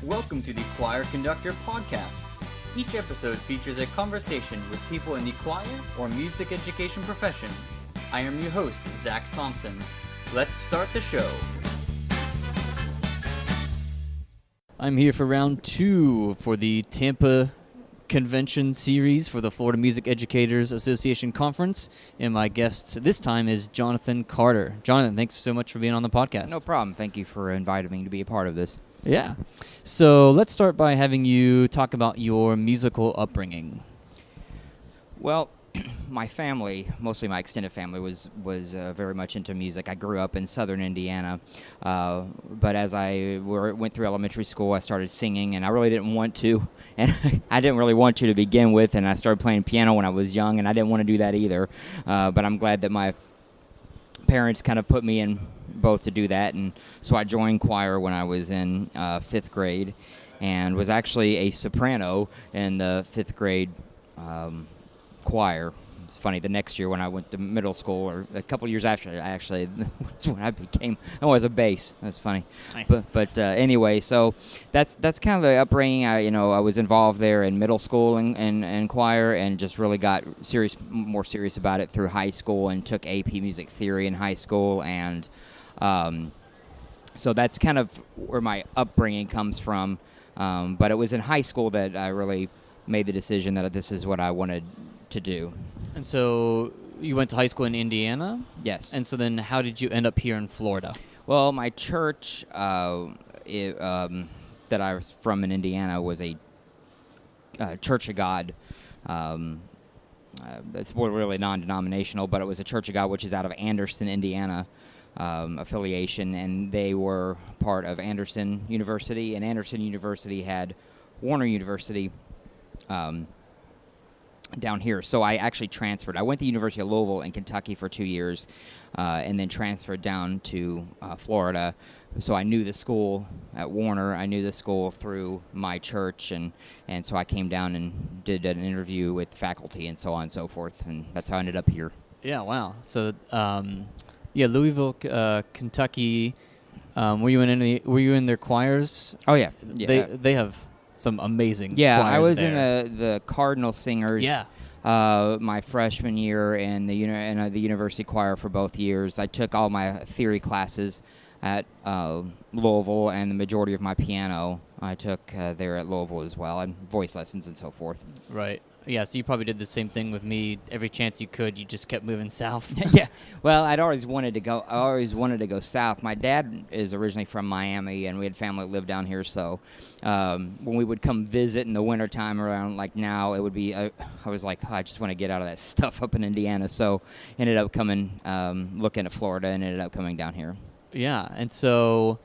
Welcome to the Choir Conductor podcast. Each episode features a conversation with people in the choir or music education profession. I am your host, Zach Thompson. Let's start the show. I'm here for round 2 for the Tampa Convention series for the Florida Music Educators Association Conference, and my guest this time is Johnathan Carter. Johnathan, thanks so much for being on the podcast. No problem. Thank you for inviting me to be a part of this. Yeah. So let's start by having you talk about your musical upbringing. Well, my family, mostly my extended family, was very much into music. I grew up in southern Indiana, but as I went through elementary school, I started singing, and I really didn't want to, and I didn't really want to begin with, and I started playing piano when I was young, and I didn't want to do that either, but I'm glad that my parents kind of put me in both to do that, and so I joined choir when I was in 5th grade and was actually a soprano in the 5th grade choir. It's funny, the next year when I went to middle school, or a couple years after, actually, that's when I was a bass. That's funny. Nice. But anyway, so that's kind of the upbringing. I was involved there in middle school and choir, and just really got more serious about it through high school, and took AP Music Theory in high school, and so that's kind of where my upbringing comes from. But it was in high school that I really made the decision that this is what I wanted to do. And so you went to high school in Indiana? Yes. And so then how did you end up here in Florida? Well, my church that I was from in Indiana was a Church of God. It's more really non-denominational, but it was a Church of God, which is out of Anderson, Indiana, affiliation, and they were part of Anderson University, and Anderson University had Warner University down here. So I actually transferred. I went to the University of Louisville in Kentucky for 2 years, and then transferred down to Florida. So I knew the school at Warner. I knew the school through my church, and so I came down and did an interview with faculty and so on and so forth, and that's how I ended up here. Yeah, wow. So, Louisville, Kentucky. Were you in their choirs? Oh yeah, They have some amazing choirs I was there. in the Cardinal Singers. Yeah. My freshman year, and the university choir for both years. I took all my theory classes at Louisville, and the majority of my piano I took there at Louisville as well, and voice lessons and so forth. Right. Yeah, so you probably did the same thing with me. Every chance you could, you just kept moving south. Yeah. Well, I always wanted to go south. My dad is originally from Miami, and we had family that lived down here. So when we would come visit in the wintertime around like now, it would be I was like, I just want to get out of that stuff up in Indiana. So ended up coming, looking at Florida, and ended up coming down here. Yeah, and so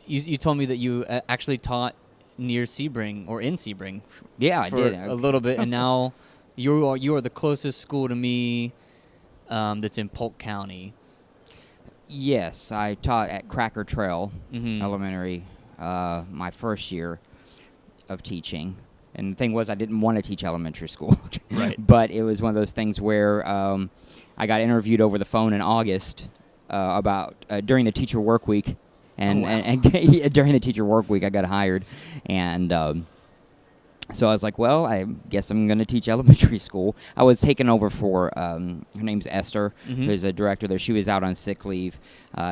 you told me that you actually taught near Sebring or in Sebring. Yeah, I did a little bit, and now you are the closest school to me that's in Polk County. Yes, I taught at Cracker Trail Elementary my first year of teaching. And the thing was, I didn't want to teach elementary school. Right. But it was one of those things where I got interviewed over the phone in August about during the teacher work week. And during the teacher work week, I got hired. And so I was like, well, I guess I'm going to teach elementary school. I was taken over for, her name's Esther, who's a director there. She was out on sick leave.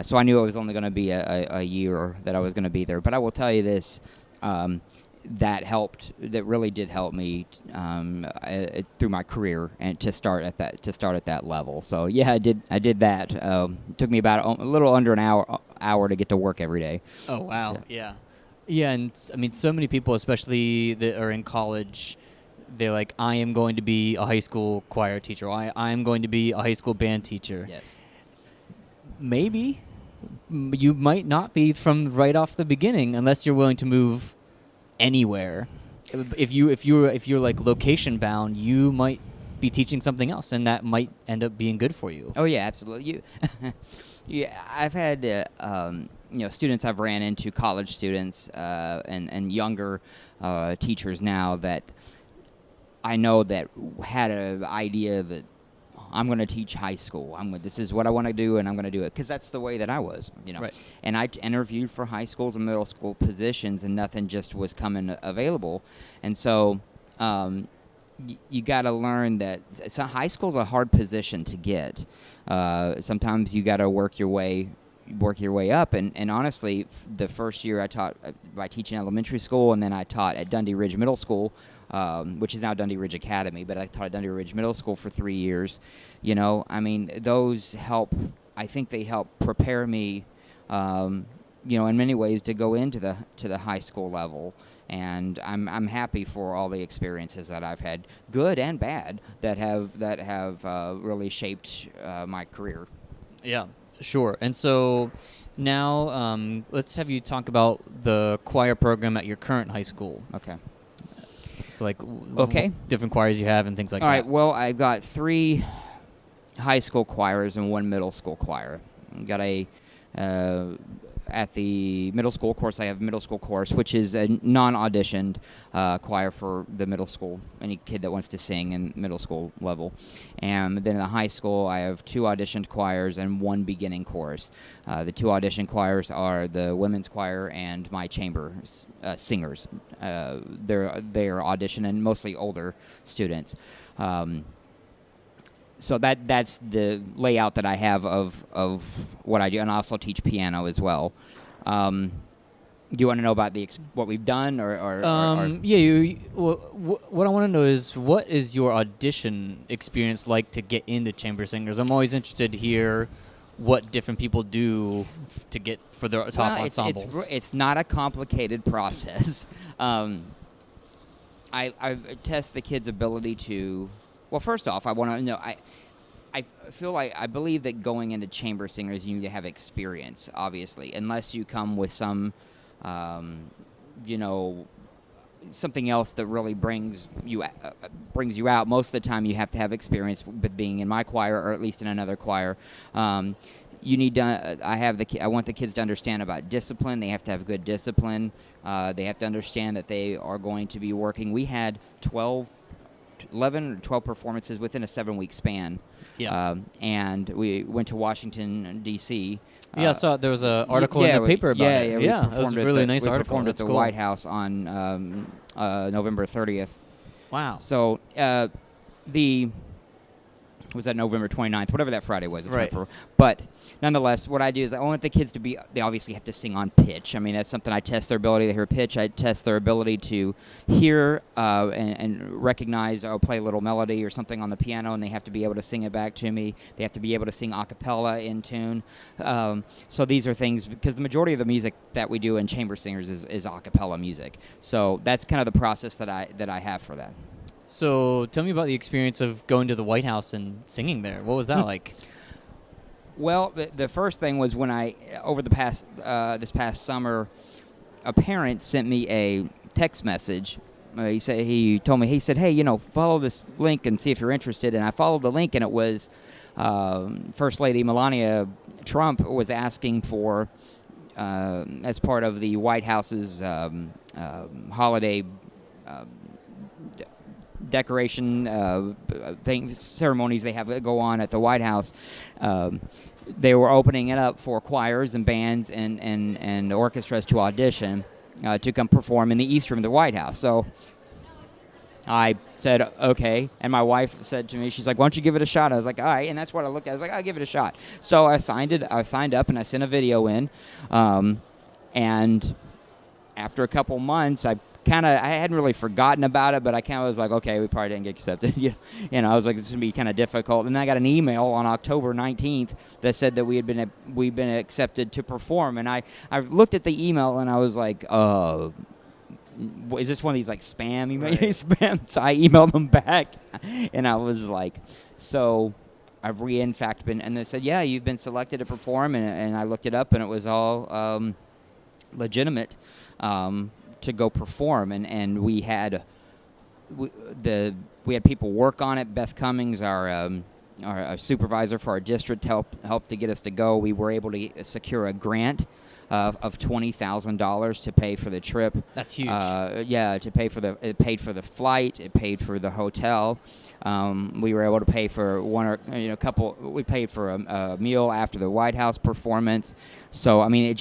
So I knew it was only going to be a year that I was going to be there. But I will tell you this, that really did help me through my career, and to start at that level. So yeah, I did that. It took me about a little under an hour to get to work every day. Oh wow. Yeah, and I mean, so many people, especially that are in college, they're like, I am going to be a high school choir teacher, or I am going to be a high school band teacher. Yes. Maybe you might not be from right off the beginning, unless you're willing to move anywhere. If you're like location bound, you might be teaching something else, and that might end up being good for you. Oh yeah, absolutely. Yeah, I've had students I've ran into, college students and younger teachers now that I know that had an idea that I'm going to teach high school. This is what I want to do, and I'm going to do it, because that's the way that I was, Right. And I interviewed for high schools and middle school positions, and nothing just was coming available. And so you got to learn that high school's a hard position to get. Sometimes you got to work your way up, and honestly, the first year I taught by teaching elementary school, and then I taught at Dundee Ridge Middle School, which is now Dundee Ridge Academy, but I taught at Dundee Ridge Middle School for 3 years. I mean, those help. I think they help prepare me, in many ways, to go into the high school level. And I'm happy for all the experiences that I've had, good and bad, that have really shaped my career. Yeah, sure. And so now let's have you talk about the choir program at your current high school. Okay. So like Okay. different choirs you have and things like All that. right. Well, I've got 3 high school choirs and 1 middle school choir. I've got at the middle school, of course, I have middle school chorus, which is a non-auditioned choir for the middle school, any kid that wants to sing in middle school level. And then in the high school, I have 2 auditioned choirs and 1 beginning chorus. The 2 auditioned choirs are the women's choir and my chamber singers. They're audition, and mostly older students. So that's the layout that I have of what I do, and I also teach piano as well. Do you want to know about what we've done, or yeah? What I want to know is, what is your audition experience like to get into chamber singers? I'm always interested to hear what different people do to get for their top ensembles. It's not a complicated process. I test the kids' ability to. Well, first off, I want to know. I feel like I believe that going into chamber singers, you need to have experience, obviously, unless you come with some, something else that really brings you out. Most of the time, you have to have experience with being in my choir, or at least in another choir. You need to. I want the kids to understand about discipline. They have to have good discipline. They have to understand that they are going to be working. We had 11 or 12 performances within a 7-week span. Yeah. And we went to Washington, D.C. Yeah, I saw there was an article in the paper about it. Yeah, it was a really nice article. We performed at the cool. White House on November 30th. Wow. So was that November 29th, whatever that Friday was. Right. But nonetheless, what I do is I want the kids to they obviously have to sing on pitch. I mean, that's something I test their ability to hear pitch. I test their ability to hear and recognize, play a little melody or something on the piano, and they have to be able to sing it back to me. They have to be able to sing a cappella in tune. So these are things, because the majority of the music that we do in chamber singers is a cappella music. So that's kind of the process that I have for that. So tell me about the experience of going to the White House and singing there. What was that like? Well, the first thing was when this past summer, a parent sent me a text message. He told me, he said, hey, follow this link and see if you're interested. And I followed the link, and it was First Lady Melania Trump was asking for, as part of the White House's holiday decoration ceremonies they have go on at the White House. They were opening it up for choirs and bands and orchestras to audition to come perform in the East Room of the White House. So I said, okay, and my wife said to me, she's like, why don't you give it a shot? I was like, all right, and that's what I looked at. I was like, I'll give it a shot. So I signed up, and I sent a video in, and after a couple months, I hadn't really forgotten about it, but I kind of was like, okay, we probably didn't get accepted. I was like, this is going to be kind of difficult. And then I got an email on October 19th that said that we'd been accepted to perform. And I looked at the email, and I was like, is this one of these like spam emails? Right. Spam. So I emailed them back, and I was like, so I've in fact been, and they said, yeah, you've been selected to perform. And I looked it up, and it was all legitimate. To go perform, and we had people work on it. Beth Cummings, our supervisor for our district, helped to get us to go. We were able to secure a grant of $20,000 to pay for the trip. That's huge. Yeah, to pay for it paid for the flight, it paid for the hotel. We were able to pay for we paid for a meal after the White House performance. So I mean,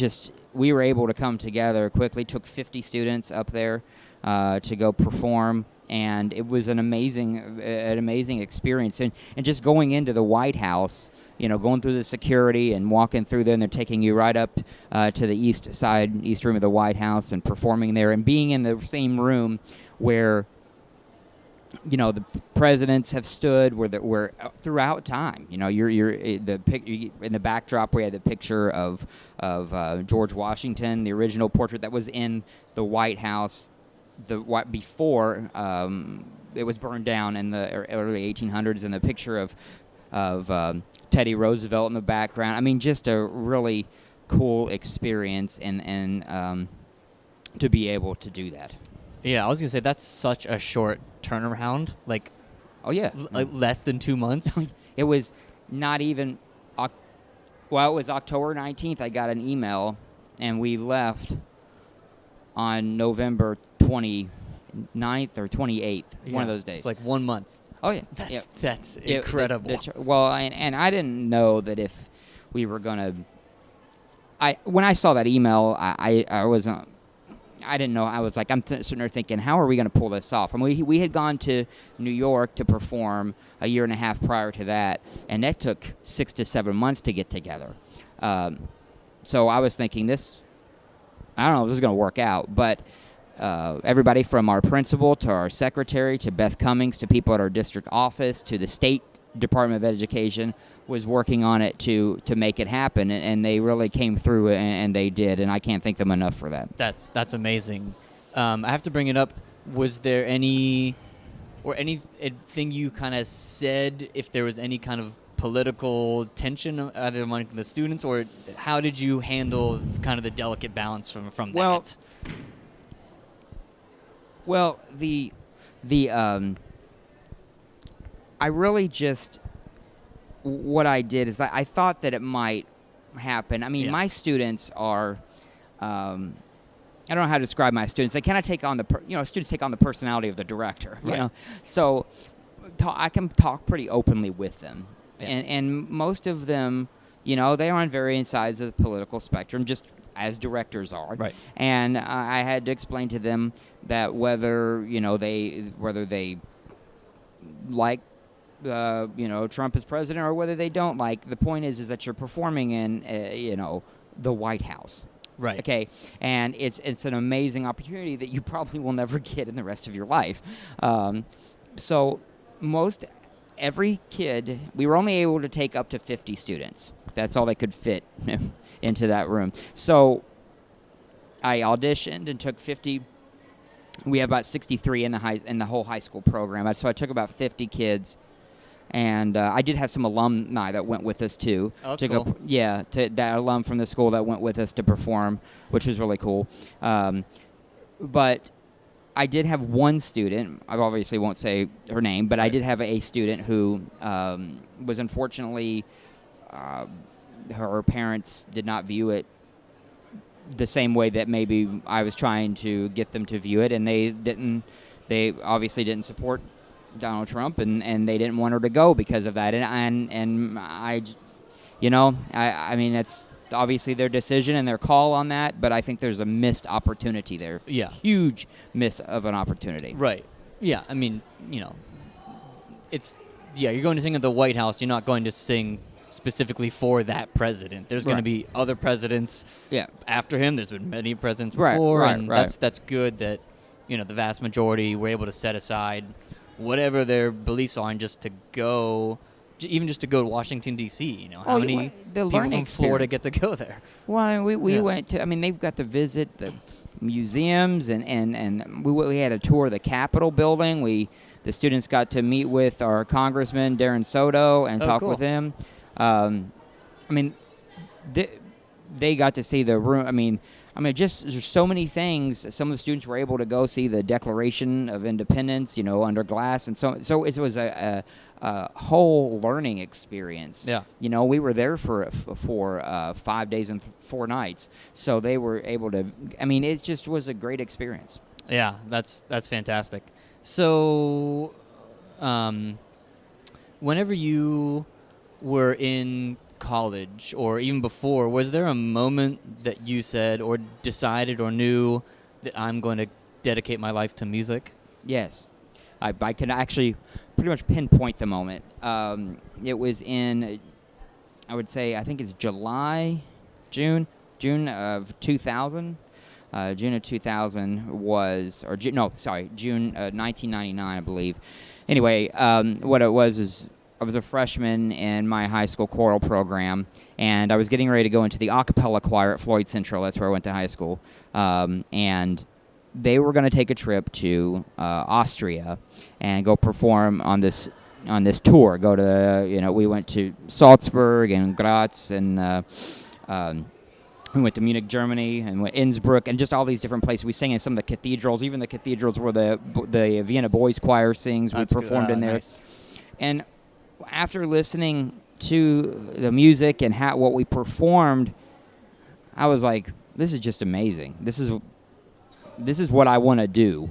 we were able to come together quickly. Took 50 students up there to go perform, and it was an amazing experience. And just going into the White House, going through the security and walking through there, and they're taking you right up to the east room of the White House and performing there, and being in the same room where the presidents have stood, where throughout time, you're in the backdrop. We had the picture of George Washington, the original portrait that was in the White House, before it was burned down in the early 1800s, and the picture of Teddy Roosevelt in the background. I mean, just a really cool experience, and to be able to do that. Yeah, I was gonna say that's such a short turnaround. Like, oh yeah, less than 2 months. It was not even. It was October 19th. I got an email, and we left on November 29th or 28th. One of those days. It's like 1 month. Oh yeah, that's incredible. And I didn't know that if we were gonna. When I saw that email, I wasn't. I didn't know. I was like, I'm sitting there thinking, how are we going to pull this off? I mean, we had gone to New York to perform a year and a half prior to that, and that took 6 to 7 months to get together. So I was thinking, I don't know if this is going to work out, but everybody from our principal to our secretary to Beth Cummings to people at our district office to the State Department of Education was working on it to make it happen, and they really came through, and they did, and I can't thank them enough for that. That's amazing. I have to bring it up. Was there anything you kind of said, if there was any kind of political tension either among the students, or how did you handle kind of the delicate balance from that? Well, I really just, what I did is I thought that it might happen. I mean, my students are, I don't know how to describe my students. They kind of take on students take on the personality of the director, right. So I can talk pretty openly with them. Yeah. And most of them, they are on varying sides of the political spectrum, just as directors are. Right. And I had to explain to them that whether they like Trump as president or whether they don't like, the point is that you're performing in the White House. Right. Okay. And it's an amazing opportunity that you probably will never get in the rest of your life. So every kid, we were only able to take up to 50 students. That's all they could fit into that room. So I auditioned and took 50. We have about 63 in the whole high school program. So I took about 50 kids, and I did have some alumni that went with us too. Oh, that's cool. That alum from the school that went with us to perform, which was really cool. But I did have one student. I obviously won't say her name, but right. I did have a student who was unfortunately, her parents did not view it the same way that maybe I was trying to get them to view it, and they obviously didn't support Donald Trump, and they didn't want her to go because of that. And I mean, that's obviously their decision and their call on that, but I think there's a missed opportunity there. Yeah. Huge miss of an opportunity. Right. Yeah, I mean, you're going to sing at the White House, you're not going to sing specifically for that president. There's going to be other presidents after him. There's been many presidents before, and that's good that, the vast majority were able to set aside whatever their beliefs are and just to go to Washington, D.C. How many people from Florida get to go there? Well, we went to, they've got to visit the museums, and we had a tour of the Capitol building. The students got to meet with our Congressman, Darren Soto, and talk with him. they got to see the room. I mean, just there's so many things. Some of the students were able to go see the Declaration of Independence, under glass, and so it was a whole learning experience. Yeah. We were there for 5 days and 4 nights, so they were able to. I mean, it just was a great experience. Yeah, that's fantastic. So, whenever you were in college or even before, was there a moment that you said or decided or knew that I'm going to dedicate my life to music? Yes. I can actually pretty much pinpoint the moment. It was in, I would say, I think it's June of 2000. June of 2000 was, June 1999, I believe. Anyway, what it was is I was a freshman in my high school choral program, and I was getting ready to go into the a cappella choir at Floyd Central. That's where I went to high school. And they were going to take a trip to Austria and go perform on this tour. Go to, we went to Salzburg and Graz, and we went to Munich, Germany, and went Innsbruck, and just all these different places. We sang in some of the cathedrals, even the cathedrals where the Vienna Boys Choir sings. We performed in there. Nice. And after listening to the music and what we performed, I was like, this is just amazing. This is what I want to do.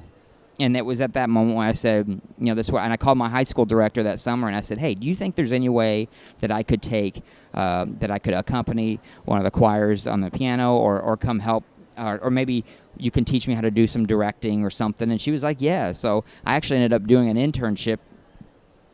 And it was at that moment when I said, this way. And I called my high school director that summer, and I said, hey, do you think there's any way that I could that I could accompany one of the choirs on the piano or come help, or maybe you can teach me how to do some directing or something? And she was like, yeah. So I actually ended up doing an internship.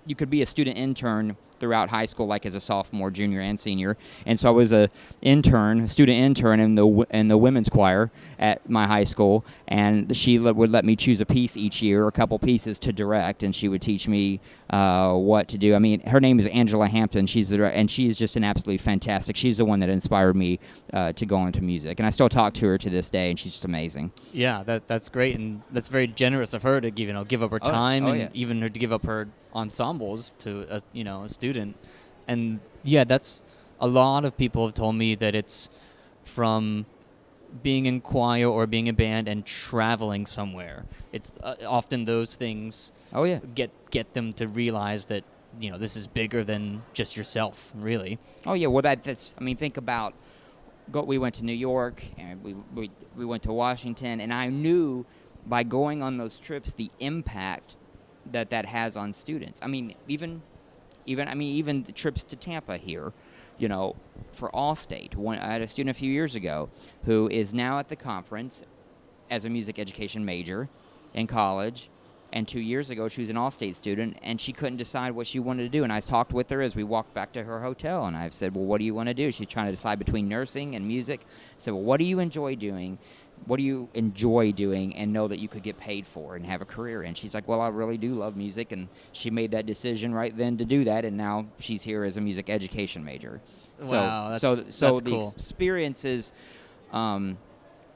You could be a student intern throughout high school, like as a sophomore, junior, and senior. And so I was a student intern in the women's choir at my high school. And she would let me choose a piece each year, a couple pieces to direct, and she would teach me what to do. I mean, her name is Angela Hampton. And she's just an absolutely fantastic. She's the one that inspired me to go into music, and I still talk to her to this day, and she's just amazing. Yeah, that's great, and that's very generous of her to give up her time even her to give up her ensembles to a student. And yeah, that's a lot of people have told me that it's from being in choir or being in band and traveling somewhere. It's often those things get them to realize that this is bigger than just yourself, really. Oh yeah, well that's think about we went to New York, and we went to Washington, and I knew by going on those trips the impact that has on students. I mean, even the trips to Tampa here, for Allstate. I had a student a few years ago who is now at the conference as a music education major in college, and 2 years ago she was an Allstate student, and she couldn't decide what she wanted to do. And I talked with her as we walked back to her hotel, and I said, well, what do you want to do? She's trying to decide between nursing and music. I said, well, what do you enjoy doing? What do you enjoy doing and know that you could get paid for and have a career in? She's like, well, I really do love music, and she made that decision right then to do that, and now she's here as a music education major. Wow, that's the cool. Experiences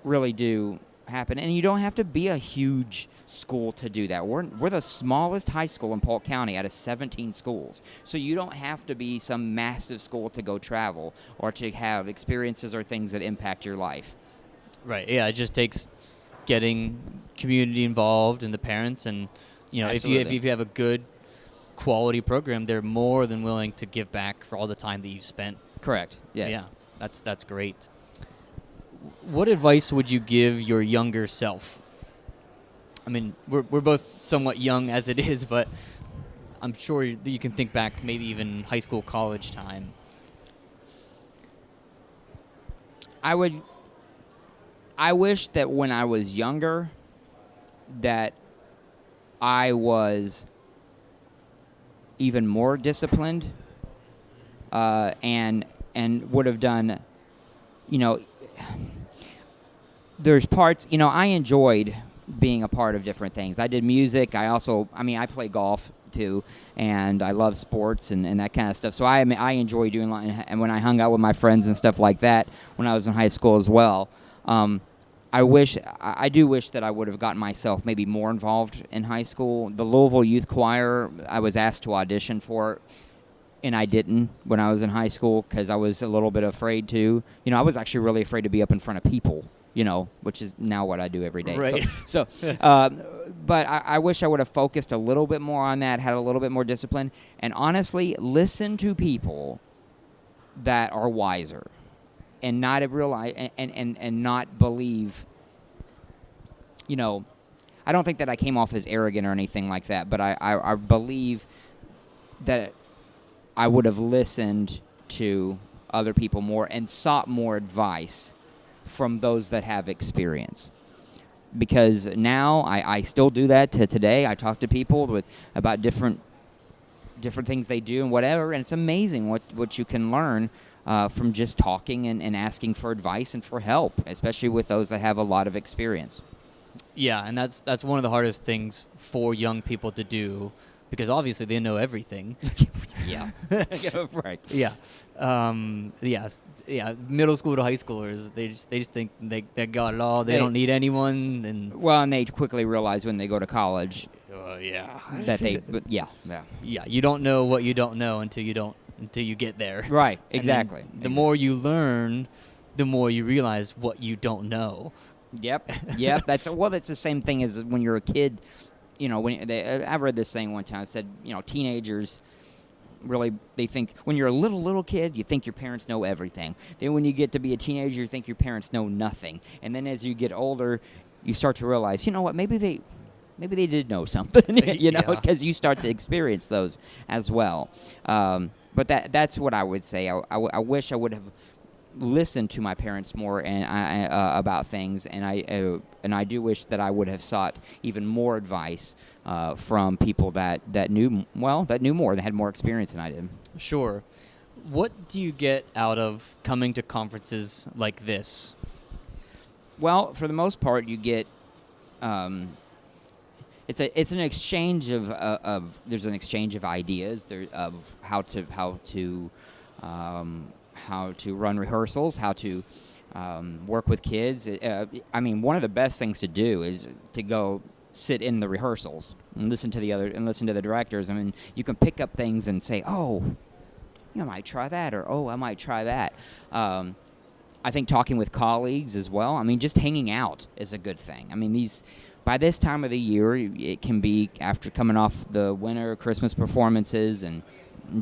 really do happen, and you don't have to be a huge school to do that. We're the smallest high school in Polk County out of 17 schools, so you don't have to be some massive school to go travel or to have experiences or things that impact your life. Right. Yeah. It just takes getting community involved and the parents, and if you have a good quality program, they're more than willing to give back for all the time that you've spent. Correct. Yes. Yeah. That's great. What advice would you give your younger self? I mean, we're both somewhat young as it is, but I'm sure you can think back maybe even high school, college time. I wish that when I was younger that I was even more disciplined and would have done, there's parts, I enjoyed being a part of different things. I did music. I play golf too, and I love sports and that kind of stuff. So I enjoy doing, and when I hung out with my friends and stuff like that when I was in high school as well. I do wish that I would have gotten myself maybe more involved in high school. The Louisville Youth Choir, I was asked to audition for and I didn't when I was in high school because I was a little bit afraid to. I was actually really afraid to be up in front of people, which is now what I do every day. Right. But I wish I would have focused a little bit more on that, had a little bit more discipline, and honestly, listen to people that are wiser and not realize and not believe, I don't think that I came off as arrogant or anything like that, but I believe that I would have listened to other people more and sought more advice from those that have experience. Because now I still do that to today. I talk to people about different things they do and whatever, and it's amazing what you can learn from just talking and asking for advice and for help, especially with those that have a lot of experience. Yeah, and that's one of the hardest things for young people to do, because obviously they know everything. Yeah. Right. Yeah. Middle school to high schoolers, they just think they got it all. They don't need anyone. And they quickly realize when they go to college. That they. Yeah. You don't know what you don't know until you get there. Right. Exactly. The more you learn, the more you realize what you don't know. Yep. That's the same thing as when you're a kid. I read this thing one time. It said, teenagers really, they think when you're a little kid, you think your parents know everything. Then when you get to be a teenager, you think your parents know nothing. And then as you get older, you start to realize, maybe they did know something, because you start to experience those as well. But that's what I would say. I wish I would have listened to my parents more and about things, and I do wish that I would have sought even more advice from people that knew more, that had more experience than I did. Sure. What do you get out of coming to conferences like this? Well, for the most part, you get it's an exchange of there's an exchange of ideas of how to run rehearsals, how to work with kids. One of the best things to do is to go sit in the rehearsals and listen to the directors. You can pick up things and say, "Oh, I might try that," or "Oh, I might try that." I think talking with colleagues as well. Just hanging out is a good thing. By this time of the year, it can be after coming off the winter Christmas performances and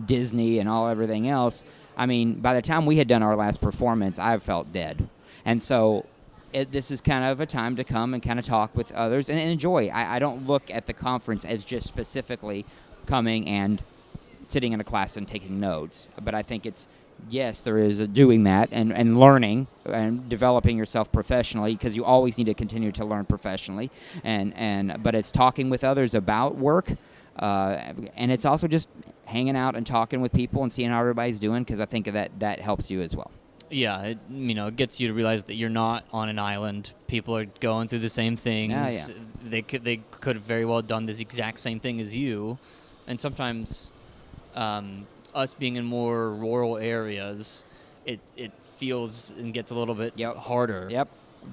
Disney and everything else. By the time we had done our last performance, I felt dead. And so this is kind of a time to come and kind of talk with others and enjoy. I don't look at the conference as just specifically coming and sitting in a class and taking notes. But I think yes, there is doing that and learning and developing yourself professionally, because you always need to continue to learn professionally. But it's talking with others about work, and it's also just hanging out and talking with people and seeing how everybody's doing, because I think that helps you as well. Yeah, it gets you to realize that you're not on an island. People are going through the same things. Yeah. They could have very well done this exact same thing as you, and sometimes us being in more rural areas, it feels and gets a little bit harder. Yep.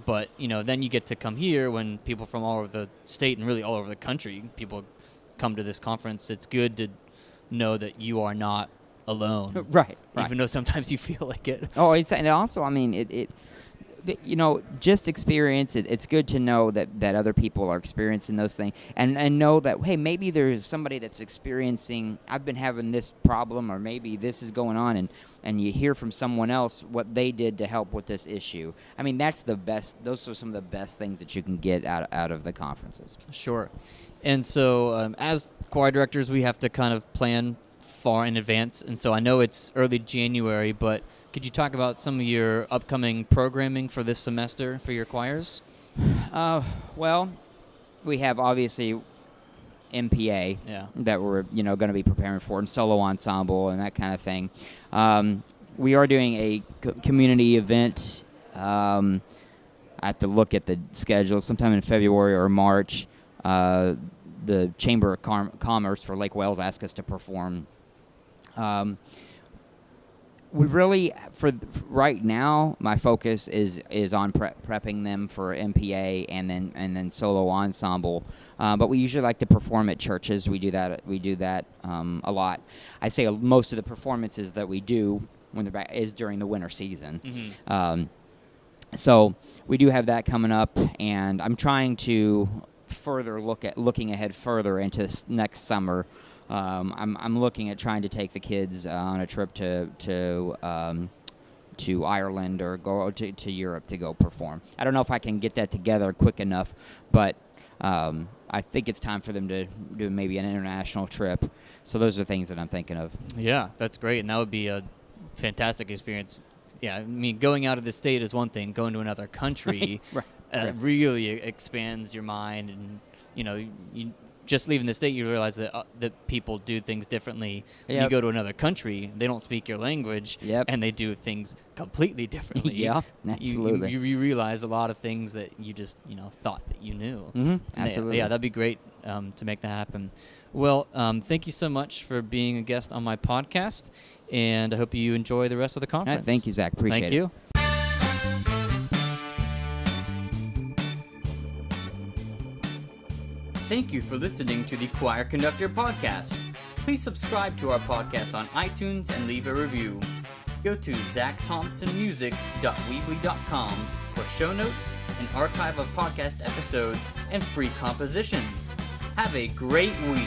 But then you get to come here when people from all over the state and really all over the country, people come to this conference. It's good to know that you are not alone. Right. Even though sometimes you feel like it. Oh, and also, just experience it. It's good to know that other people are experiencing those things, and know that, hey, maybe there's somebody that's experiencing, I've been having this problem, or maybe this is going on, and you hear from someone else what they did to help with this issue. That's the best. Those are some of the best things that you can get out of the conferences. Sure. And so as choir directors, we have to kind of plan far in advance. And so I know it's early January, but could you talk about some of your upcoming programming for this semester for your choirs? Well, we have obviously MPA that we're going to be preparing for, and solo ensemble and that kind of thing. We are doing a community event. I have to look at the schedule sometime in February or March. The Chamber of Commerce for Lake Wales asked us to perform. We really, for right now, my focus is on prepping them for MPA and then solo ensemble. But we usually like to perform at churches. We do that a lot. I say most of the performances that we do when they're back is during the winter season. Mm-hmm. So we do have that coming up, and I'm trying to looking ahead further into next summer. I'm looking at trying to take the kids on a trip to Ireland or go to Europe to go perform. I don't know if I can get that together quick enough, but I think it's time for them to do maybe an international trip. So those are things that I'm thinking of. Yeah, that's great, and that would be a fantastic experience. Yeah, I mean, going out of the state is one thing. Going to another country right. really expands your mind, and you just leaving the state, you realize that people do things differently. When you go to another country, they don't speak your language, and they do things completely differently. Yeah, absolutely. You realize a lot of things that you just thought that you knew. Mm-hmm. Absolutely. Yeah, that'd be great to make that happen. Well, thank you so much for being a guest on my podcast, and I hope you enjoy the rest of the conference. Thank you, Zach. Appreciate it. Thank you. Thank you for listening to the Choir Conductor podcast. Please subscribe to our podcast on iTunes and leave a review. Go to zackthompsonmusic.weebly.com for show notes, an archive of podcast episodes, and free compositions. Have a great week.